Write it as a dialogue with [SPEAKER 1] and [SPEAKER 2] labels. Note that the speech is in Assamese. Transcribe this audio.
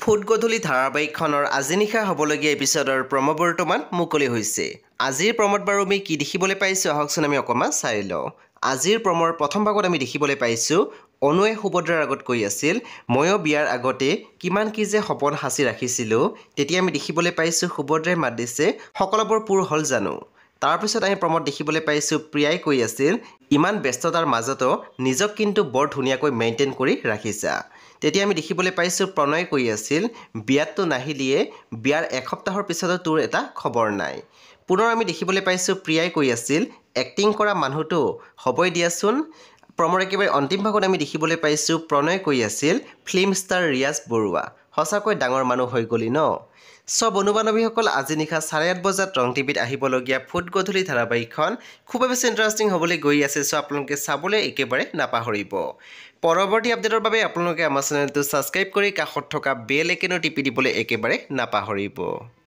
[SPEAKER 1] ফুট গধূলি ধাৰাবাহিকখনৰ আজি নিশা হ'বলগীয়া এপিছডৰ প্ৰম' বৰ্তমান মুকলি হৈছে। আজিৰ প্ৰম'ত বাৰু আমি কি দেখিবলৈ পাইছোঁ আহকচোন আমি অকণমান চাই লওঁ। আজিৰ প্ৰম'ৰ প্ৰথম ভাগত আমি দেখিবলৈ পাইছোঁ অনুৱে সুভদ্ৰাৰ আগত কৈ আছিল, ময়ো বিয়াৰ আগতে কিমান কি যে সপোন সাঁচি ৰাখিছিলোঁ। তেতিয়া আমি দেখিবলৈ পাইছোঁ সুভদ্ৰাই মাত দিছে, সকলোবোৰ পূৰ হ'ল জানো? তাৰপিছত আমি প্ৰম'ত দেখিবলৈ পাইছোঁ প্ৰিয়াই কৈ আছিল, ইমান ব্যস্ততাৰ মাজতো নিজক কিন্তু বৰ ধুনীয়াকৈ মেইনটেইন কৰি ৰাখিছা। তেতিয়া আমি দেখিবলৈ পাইছোঁ প্ৰণয়ে কৈ আছিল, বিয়াততো নাহিলিয়ে, বিয়াৰ এসপ্তাহৰ পিছতো তোৰ এটা খবৰ নাই। পুনৰ আমি দেখিবলৈ পাইছোঁ প্ৰিয়াই কৈ আছিল, এক্টিং কৰা মানুহটো হ'বই দিয়াচোন। প্ৰমৰ একেবাৰে অন্তিম ভাগত আমি দেখিবলৈ পাইছোঁ প্ৰণয়ে কৈ আছিল, ফিল্ম ষ্টাৰ ৰিয়াজ বৰুৱা সঁচাকৈ ডাঙৰ মানুহ হৈ গ'লি ন। বন্ধু বান্ধৱীসকল, আজি নিশা 8:30 বজাত ৰং টিভিত আহিবলগীয়া ফুট গধূলি ধাৰাবাহিকখন খুবেই বেছি ইণ্টাৰেষ্টিং হ'বলৈ গৈ আছে। আপোনালোকে চাবলৈ একেবাৰে নাপাহৰিব। পৰৱৰ্তী আপডেটৰ বাবে আপোনালোকে আমাৰ চেনেলটো ছাবস্ক্ৰাইব কৰি কাষত থকা বেল আইকনটো টিপি দিবলৈ একেবাৰে নাপাহৰিব।